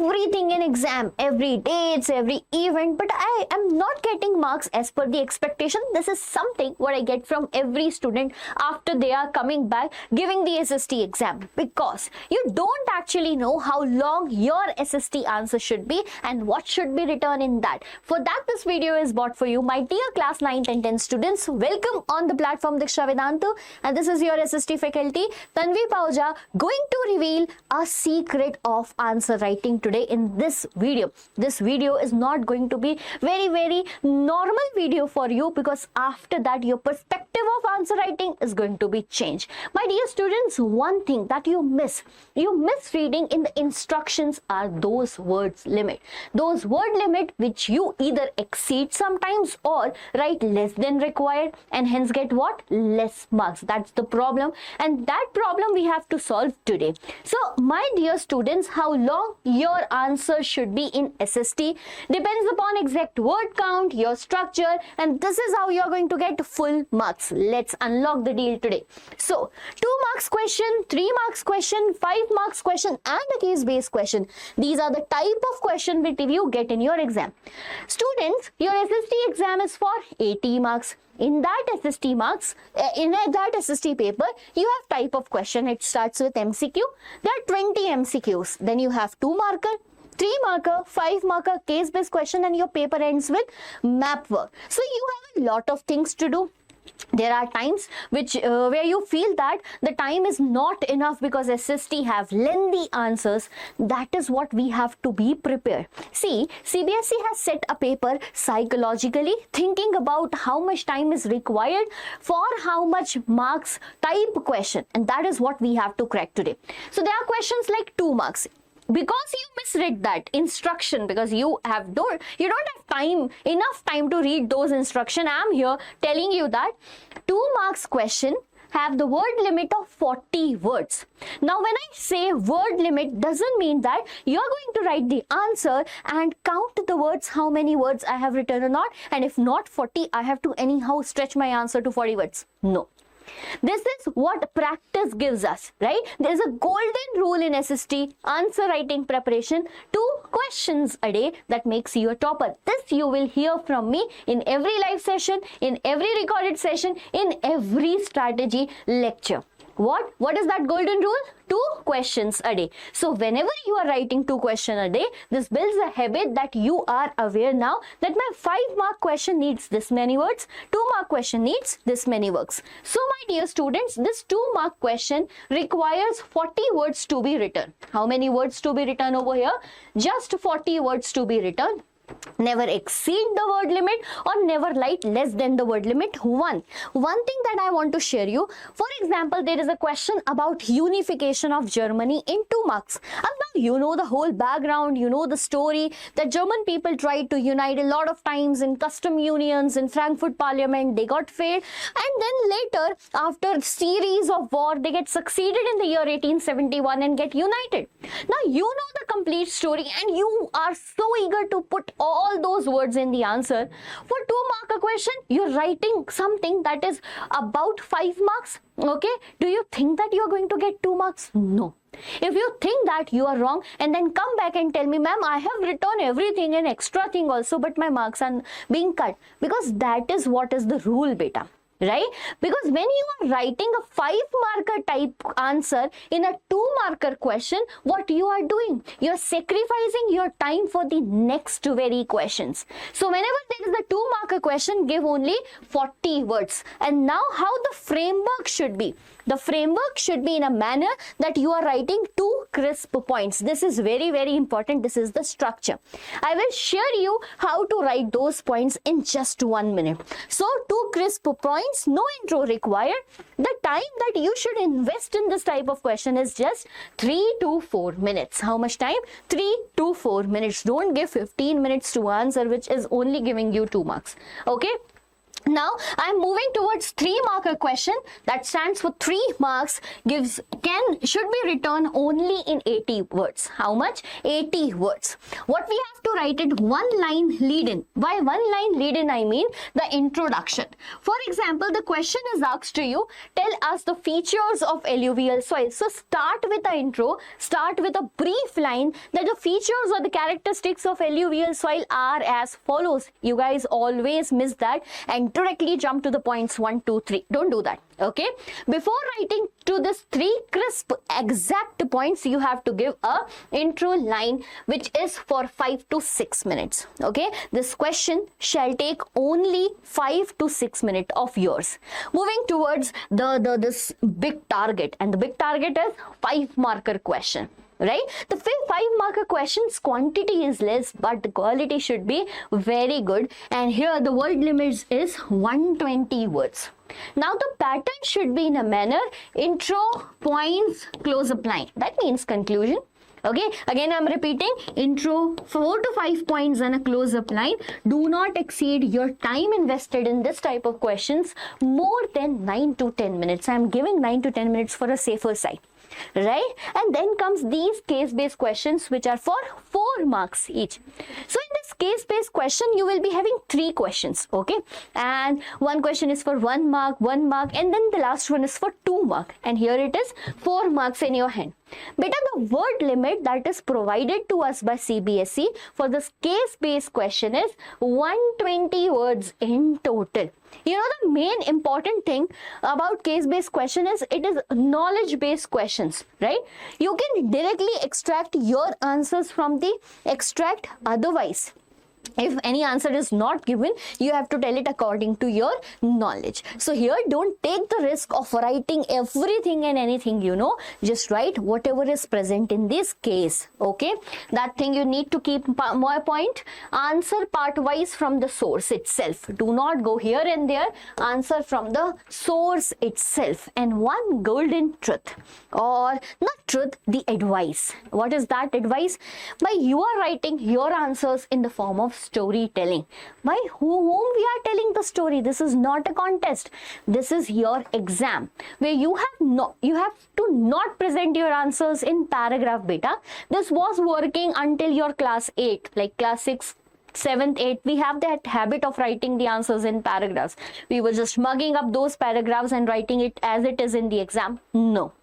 everything in exam, every dates, every event, but I am not getting marks as per the expectation. This is something what I get from every student after they are coming back giving the SST exam, because you don't actually know how long your SST answer should be and what should be written in that. For that, this video is bought for you. My dear class 9 and 10 students, welcome on the platform Diksha Vedantu, and this is your SST faculty Tanvi Mam going to reveal a secret of answer writing today in this video. This video is not going to be very normal video for you, because after that your perspective of answer writing is going to be changed. My dear students, one thing that you miss reading in the instructions are those words limit. Those word limit which you either exceed sometimes or write less than required, and hence get what? Less marks. That's the problem, and that problem we have to solve today. So my dear students, how long your answer should be in SST depends upon exact word count, your structure, and this is how you are going to get full marks. Let's unlock the deal today. So 2 marks question, 3 marks question, 5 marks question, and a case based question. These are the type of question which you get in your exam. Students, your SST exam is for 80 marks. In that SST marks, in that SST paper, you have type of question. It starts with MCQ. There are 20 MCQs. Then you have 2 marker, 3 marker, 5 marker, case based question, and your paper ends with map work. So you have a lot of things to do. There are times which where you feel that the time is not enough because SST have lengthy answers. That is what we have to be prepared. See, CBSE has set a paper psychologically thinking about how much time is required for how much marks type question, and that is what we have to crack today. So there are questions like 2 marks. Because you misread that instruction, because you don't have enough time to read those instruction, I am here telling you that 2 marks question have the word limit of 40 words. Now when I say word limit, doesn't mean that you are going to write the answer and count the words, how many words I have written or not, and if not 40, I have to anyhow stretch my answer to 40 words. No. This is what practice gives us, right? There is a golden rule in SST answer writing preparation: 2 questions a day that makes you a topper. This you will hear from me in every live session, in every recorded session, in every strategy lecture. What is that golden rule? 2 questions a day. So whenever you are writing 2 questions a day, this builds a habit that you are aware now that my 5 mark question needs this many words, 2 mark question needs this many words. So my dear students, this 2 mark question requires 40 words to be written. How many words to be written over here? Just 40 words to be written. Never exceed the word limit or never write less than the word limit. One thing that I want to share you, for example, there is a question about unification of Germany in 2 marks. And now you know the whole background, you know the story that German people tried to unite a lot of times in custom unions in Frankfurt Parliament. They got failed, and then later after series of war they get succeeded in the year 1871 and get united. Now you know the complete story and you are so eager to put all those words in the answer. For 2 mark question, you're writing something that is about 5 marks. Okay, do you think that you're going to get 2 marks? No. If you think that, you are wrong, and then come back and tell me, ma'am, I have written everything and extra thing also, but my marks are being cut, because that is what is the rule, beta. Right? Because when you are writing a 5 marker type answer in a 2 marker question, what you are doing? You are sacrificing your time for the next very questions. So whenever there is a 2 marker question, give only 40 words. And now how the framework should be? The framework should be in a manner that you are writing 2 crisp points. This is very important. This is the structure. I will share you how to write those points in just 1 minute. So 2 crisp points, no intro required. The time that you should invest in this type of question is just 3 to 4 minutes. How much time? 3 to 4 minutes. Don't give 15 minutes to answer, which is only giving you 2 marks. Okay? Now I'm moving towards 3-marker question that stands for 3 marks, should be written only in 80 words. How much? 80 words. What we have to write it, one line lead in. By one line lead in, I mean the introduction. For example, the question is asked to you, tell us the features of alluvial soil. So start with the intro, start with a brief line that the features or the characteristics of alluvial soil are as follows. You guys always miss that and directly jump to the points 1, 2, 3. Don't do that. Okay, before writing to this 3 crisp exact points, you have to give a intro line which is for 5 to 6 minutes. Okay, this question shall take only 5 to 6 minutes of yours. Moving towards this big target, and the big target is 5-marker question. Right, the 5-marker questions quantity is less, but the quality should be very good. And here the word limits is 120 words. Now the pattern should be in a manner: intro, points, close-up line. That means conclusion. Okay, again I'm repeating: intro, 4 to 5 points and a close-up line. Do not exceed your time invested in this type of questions more than 9 to 10 minutes. I'm giving 9 to 10 minutes for a safer side. Right, and then comes these case-based questions which are for 4 marks each. So in this case-based question you will be having 3 questions. Okay, and one question is for 1 mark, and then the last one is for 2 mark, and here it is 4 marks in your hand. Beta, the word limit that is provided to us by CBSE for this case-based question is 120 words in total. You know, the main important thing about case-based question is it is knowledge-based questions, right? You can directly extract your answers from the extract. Otherwise, if any answer is not given, you have to tell it according to your knowledge. So here, don't take the risk of writing everything and anything, you know. Just write whatever is present in this case. Okay, that thing you need to keep more point. Answer part-wise from the source itself. Do not go here and there. Answer from the source itself. And one golden truth, or not truth, the advice. What is that advice? By you are writing your answers in the form of storytelling. By whom we are telling the story. This is not a contest. This is your exam where you have to not present your answers in paragraph. Beta, this was working until your class 8, like class 6, 7th, 8th, we have that habit of writing the answers in paragraphs. We were just mugging up those paragraphs and writing it as it is in the exam. No.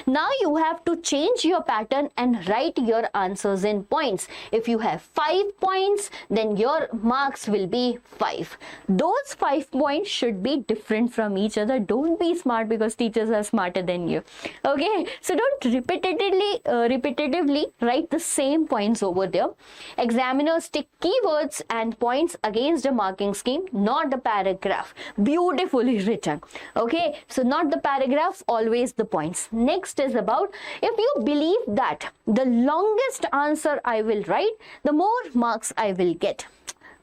Now you have to change your pattern and write your answers in points. If you have 5 points, then your marks will be 5. Those 5 points should be different from each other. Don't be smart because teachers are smarter than you. Okay, so don't repetitively write the same points over there. Examiners take keywords and points against a marking scheme, not the paragraph. Beautifully written. Okay, so not the paragraph, always the points. Next is about, if you believe that the longest answer I will write, the more marks I will get.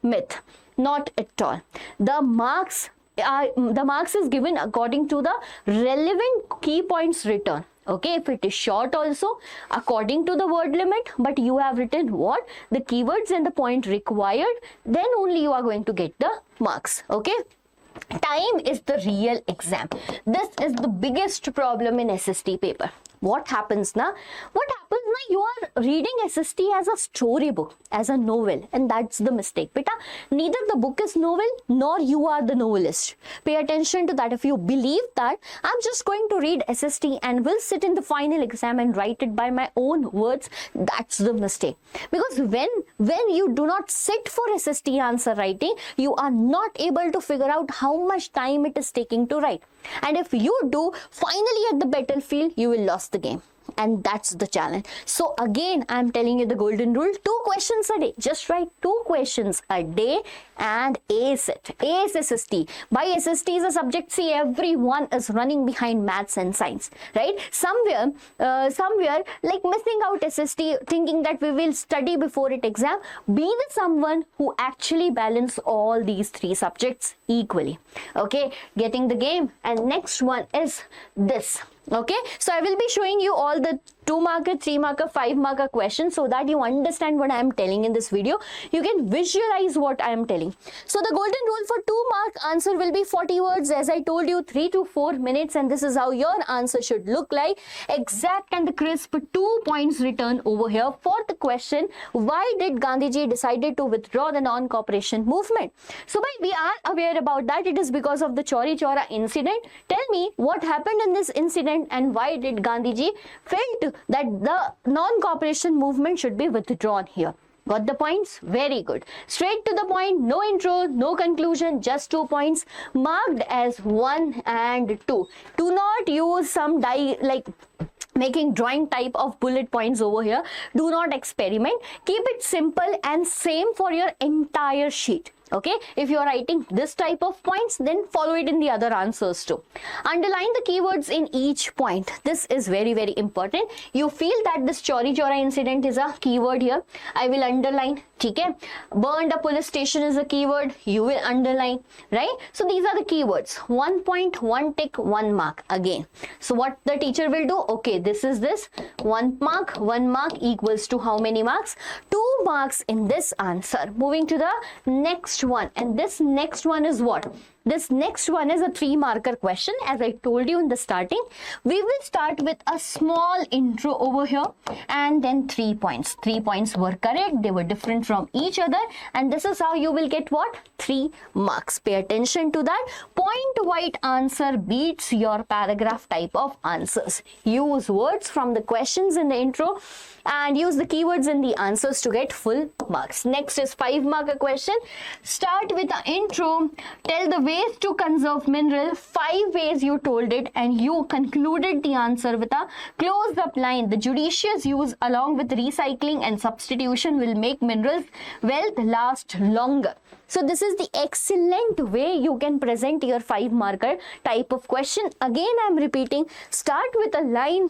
Myth. Not at all. The marks is given according to the relevant key points written. Okay, if it is short also according to the word limit, but you have written what? The keywords and the point required, then only you are going to get the marks. Okay. Time is the real exam. This is the biggest problem in SST paper. What happens now? You are reading SST as a storybook, as a novel, and that's the mistake. Beta, neither the book is novel nor you are the novelist. Pay attention to that. If you believe that I'm just going to read SST and will sit in the final exam and write it by my own words, that's the mistake. Because when you do not sit for SST answer writing, you are not able to figure out how much time it is taking to write. And if you do, finally at the battlefield, you will lose the game. And that's the challenge. So again, I'm telling you the golden rule: 2 questions a day. Just write 2 questions a day and ace it. Ace SST. By SST is a subject, see, everyone is running behind maths and science, right? Somewhere like missing out SST, thinking that we will study before it exam. Be the someone who actually balance all these 3 subjects equally. Okay, getting the game. And next one is this. Okay, so I will be showing you all the 2 marker, 3 marker, 5 marker questions, so that you understand what I am telling in this video. You can visualize what I am telling. So the golden rule for 2 mark answer will be 40 words, as I told you, 3 to 4 minutes, and this is how your answer should look like. Exact and the crisp 2 points written over here for the question, why did Gandhiji decided to withdraw the non-cooperation movement? So we are aware about that. It is because of the Chauri Chaura incident. Tell me what happened in this incident and why did Gandhiji felt that the non-cooperation movement should be withdrawn here. Got the points? Very good. Straight to the point, no intro, no conclusion, just 2 points marked as 1 and 2. Do not use some making drawing type of bullet points over here. Do not experiment. Keep it simple and same for your entire sheet. Okay, if you are writing this type of points, then follow it in the other answers too. Underline the keywords in each point. This is very, very important. You feel that this Chauri Chaura incident is a keyword here. I will underline. Okay, burned a police station is a keyword. You will underline, right? So these are the keywords. 1 point, 1 tick, 1 mark again. So what the teacher will do? Okay, this is this. 1 mark equals to how many marks? 2 marks in this answer. Moving to the next one, and this next one is what? This next one is a 3 marker question. As I told you in the starting, we will start with a small intro over here and then 3 points. 3 points were correct. They were different from each other, and this is how you will get what? 3 marks. Pay attention to that. Point white answer beats your paragraph type of answers. Use words from the questions in the intro and use the keywords in the answers to get full marks. Next is 5 marker question. Start with an intro. Tell the ways to conserve mineral. 5 ways you told it, and you concluded the answer with a closed up line. The judicious use along with recycling and substitution will make minerals wealth last longer. So this is the excellent way you can present your 5 marker type of question. Again, I am repeating, start with a line,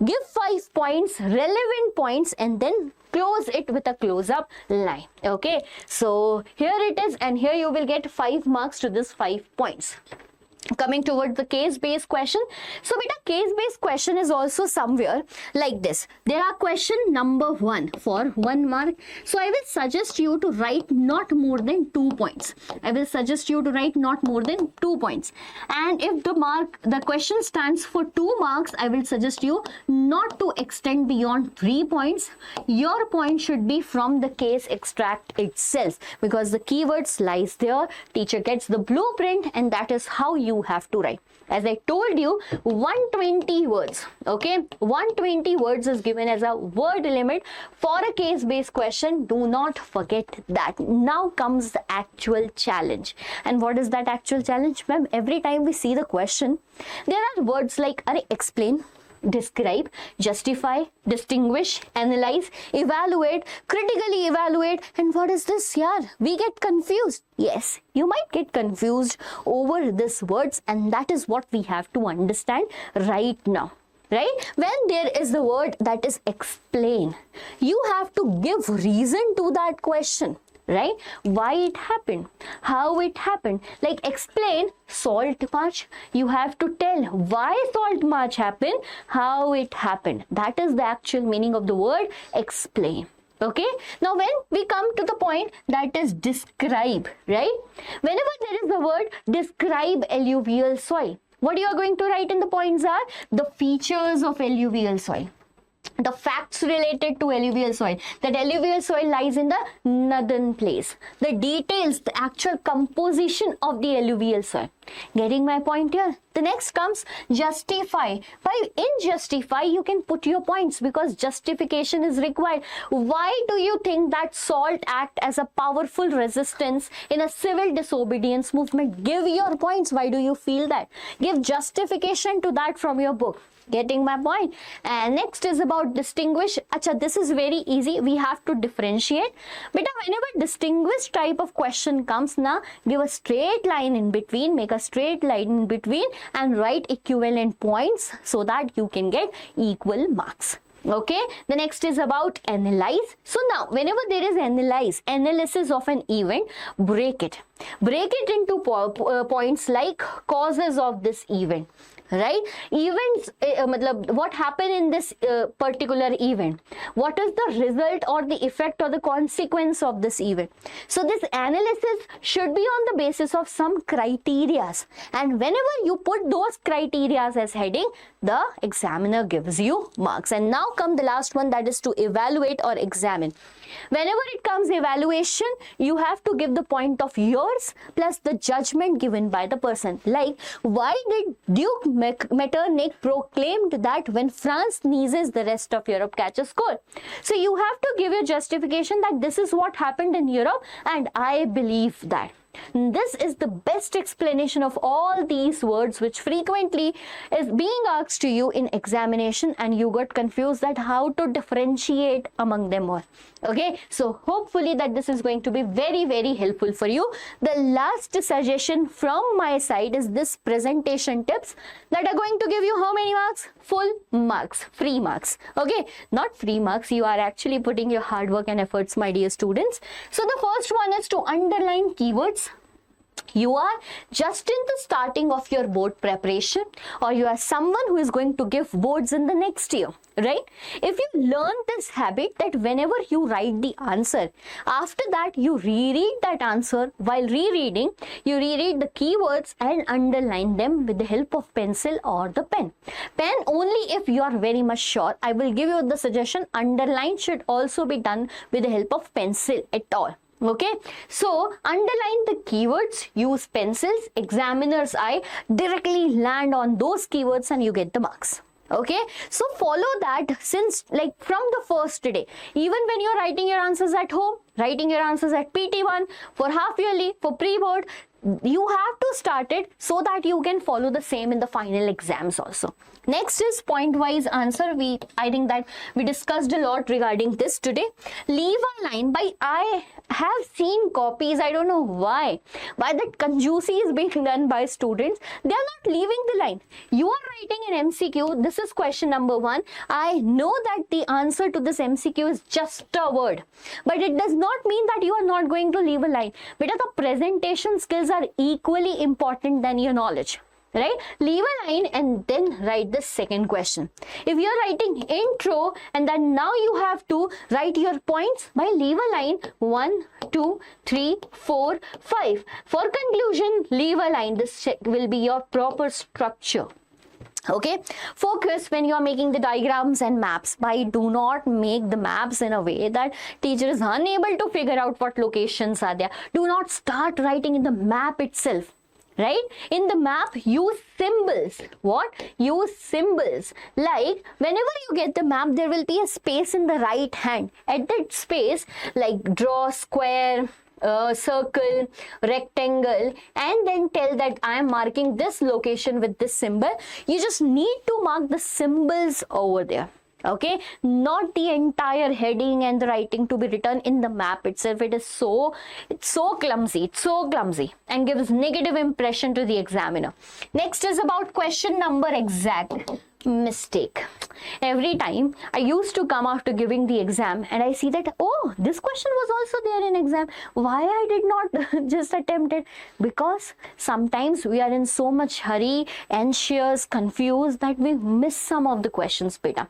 give 5 points, relevant points, and then close it with a close-up line. Okay, so here it is, and here you will get 5 marks to this 5 points. Coming towards the case-based question. So beta, case-based question is also somewhere like this. There are question number 1 for 1 mark. So I will suggest you to write not more than 2 points. I will suggest you to write not more than 2 points. And if the question stands for 2 marks, I will suggest you not to extend beyond 3 points. Your point should be from the case extract itself, because the keywords lies there. Teacher gets the blueprint, and that is how you have to write. As I told you, 120 words. Okay, 120 words is given as a word limit for a case-based question. Do not forget that. Now comes the actual challenge. And what is that actual challenge, ma'am? Every time we see the question, there are words like explain, describe, justify, distinguish, analyze, evaluate, critically evaluate, and what is this? Yeah, we get confused. Yes, you might get confused over these words, and that is what we have to understand right now. Right? When there is the word that is explain, you have to give reason to that question. Right? Why it happened, how it happened. Like explain salt march, you have to tell why salt march happened, how it happened. That is the actual meaning of the word explain. Okay, now when we come to the point that is describe, right? Whenever there is the word describe alluvial soil, what you are going to write in the points are the features of alluvial soil, the facts related to alluvial soil, that alluvial soil lies in the northern place, the details, the actual composition of the alluvial soil. Getting my point here? The next comes justify. In justify, you can put your points because justification is required. Why do you think that salt act as a powerful resistance in a civil disobedience movement? Give your points. Why do you feel that? Give justification to that from your book. Getting my point? And next is about distinguish. Acha, this is very easy. We have to differentiate. But whenever distinguish type of question comes, na, give a straight line in between, make a straight line in between and write equivalent points so that you can get equal marks. Okay, the next is about analyze. So now whenever there is analysis of an event, break it into points like causes of this event, right? Events, matlab, what happened in this particular event? What is the result or the effect or the consequence of this event? So this analysis should be on the basis of some criterias, and whenever you put those criterias as heading, the examiner gives you marks. And now come the last one, that is to evaluate or examine. Whenever it comes evaluation, you have to give the point of yours plus the judgment given by the person. Like, why did Duke Metternich proclaimed that when France sneezes, the rest of Europe catches cold? So you have to give your justification that this is what happened in Europe, and I believe that. This is the best explanation of all these words which frequently is being asked to you in examination, and you got confused that how to differentiate among them all. Okay, so hopefully that this is going to be very, very helpful for you. The last suggestion from my side is this presentation tips that are going to give you how many marks? Full marks, free marks. Okay, not free marks, you are actually putting your hard work and efforts, my dear students. So the first one is to underline keywords. You are just in the starting of your board preparation, or you are someone who is going to give boards in the next year, right? If you learn this habit that whenever you write the answer, after that you reread that answer. While rereading, you reread the keywords and underline them with the help of pencil or the pen. Pen only if you are very much sure. I will give you the suggestion, underline should also be done with the help of pencil at all. Okay, so underline the keywords, use pencils, examiner's eye, directly land on those keywords and you get the marks. Okay, so follow that since like from the first day. Even when you're writing your answers at home, writing your answers at PT1, for half yearly, for pre-board, you have to start it so that you can follow the same in the final exams also. Next is point-wise answer. I think that we discussed a lot regarding this today. Leave a line by, I have seen copies, I don't know why that conjuicy is being done by students. They are not leaving the line. You are writing an MCQ. This is question number 1. I know that the answer to this MCQ is just a word, but it does not mean that you are not going to leave a line. But the presentation skills are equally important than your knowledge. Right? Leave a line and then write the second question. If you are writing intro and then now you have to write your points by leave a line 1, 2, 3, 4, 5. For conclusion, leave a line. This will be your proper structure. Okay, focus when you are making the diagrams and maps. Do not make the maps in a way that teacher is unable to figure out what locations are there. Do not start writing in the map itself. Right? In the map, use symbols. What? Use symbols. Like, whenever you get the map, there will be a space in the right hand. At that space, like draw square, circle, rectangle, and then tell that I am marking this location with this symbol. You just need to mark the symbols over there. Okay, not the entire heading and the writing to be written in the map itself. It's so clumsy and gives negative impression to the examiner. Next is about question number exact. Mistake. Every time I used to come after giving the exam and I see that, oh, this question was also there in exam. Why I did not just attempt it? Because sometimes we are in so much hurry, anxious, confused that we miss some of the questions, beta.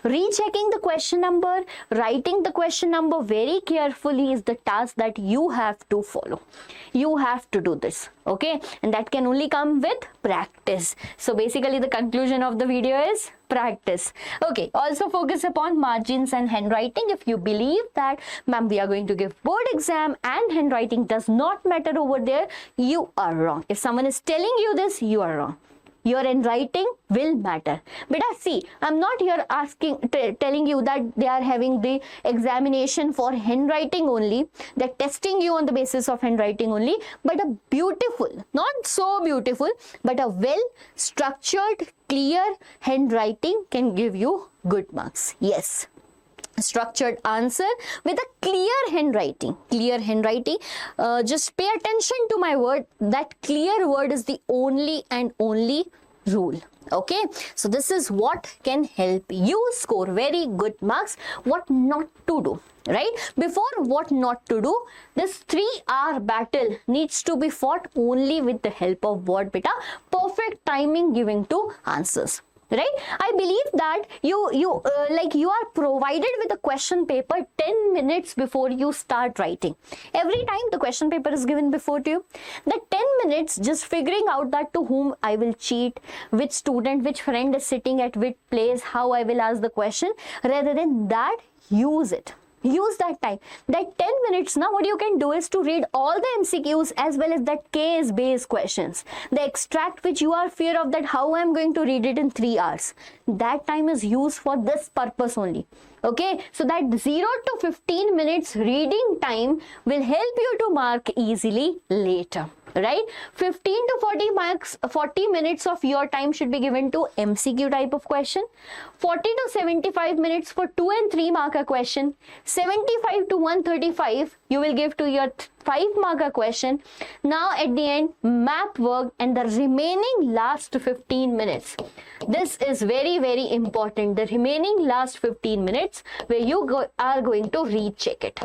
Rechecking the question number, writing the question number very carefully is the task that you have to follow. You have to do this, okay? And that can only come with practice. So basically the conclusion of the video is practice. Okay, also focus upon margins and handwriting. If you believe that, ma'am, we are going to give board exam and handwriting does not matter over there, you are wrong. If someone is telling you this, you are wrong. Your handwriting will matter. But see, I'm not here telling you that they are having the examination for handwriting only. They're testing you on the basis of handwriting only. But a beautiful, not so beautiful, but a well-structured, clear handwriting can give you good marks. Yes. Structured answer with a clear handwriting. Just pay attention to my word. That clear word is the only and only rule. Okay, so this is what can help you score very good marks. What not to do, right? Before what not to do, this 3-hour battle needs to be fought only with the help of what, beta? Perfect timing giving to answers. Right? I believe that you are provided with a question paper 10 minutes before you start writing. Every time the question paper is given before to you, the 10 minutes just figuring out that to whom I will cheat, which student, which friend is sitting at which place, how I will ask the question. Rather than that, use it. Use that time. That 10 minutes now, what you can do is to read all the MCQs as well as that case-based questions. The extract which you are fear of that how I am going to read it in 3 hours. That time is used for this purpose only. Okay, so that 0 to 15 minutes reading time will help you to mark easily later. Right? 15 to 40 marks, 40 minutes of your time should be given to MCQ type of question. 40 to 75 minutes for 2 and 3 marker question. 75 to 135 you will give to your 5 marker question. Now at the end, map work and the remaining last 15 minutes. This is very, very important. The remaining last 15 minutes where you are going to recheck it.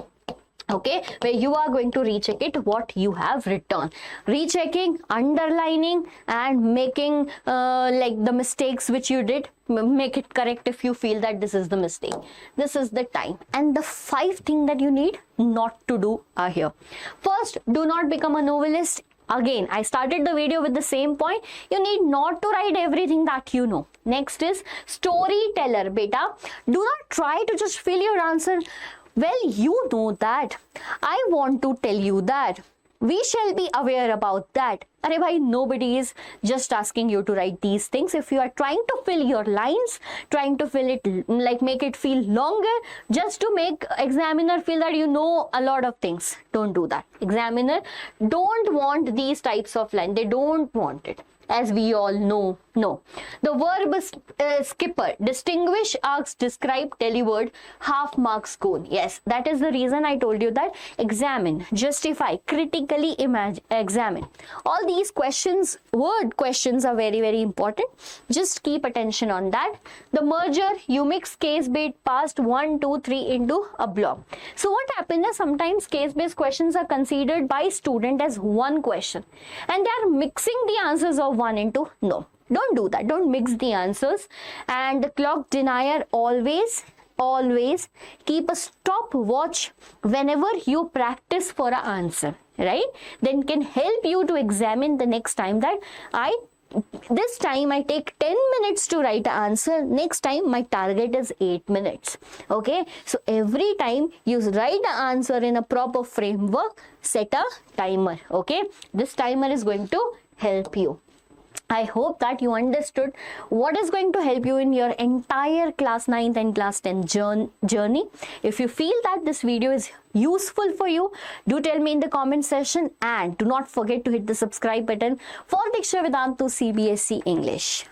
Okay, where you are going to recheck it what you have written, rechecking, underlining and making like the mistakes which you did, make it correct if you feel that this is the mistake. This is the time. And the 5 things that you need not to do are here. First, do not become a novelist. Again, I started the video with the same point. You need not to write everything that you know. Next is storyteller, beta. Do not try to just fill your answer. Well, you know that. I want to tell you that. We shall be aware about that. Arey bhai, nobody is just asking you to write these things. If you are trying to fill your lines, trying to fill it, like make it feel longer, just to make examiner feel that you know a lot of things, don't do that. Examiner don't want these types of lines. They don't want it. As we all know, no. The verb skipper, distinguish, ask, describe, delivered, half mark score. Yes, that is the reason I told you that examine, justify, critically examine. All these questions, word questions are very, very important. Just keep attention on that. The merger, you mix case-based past 1, 2, 3 into a block. So what happens is sometimes case-based questions are considered by student as one question and they are mixing the answers of 1 into no. Don't do that. Don't mix the answers. And the clock denier, always keep a stopwatch whenever you practice for an answer, right? Then can help you to examine the next time that this time I take 10 minutes to write an answer. Next time my target is 8 minutes. Okay. So every time you write the answer in a proper framework, set a timer. Okay. This timer is going to help you. I hope that you understood what is going to help you in your entire class 9th and class 10 journey. If you feel that this video is useful for you, do tell me in the comment section and do not forget to hit the subscribe button for Diksha Vedantu CBSE English.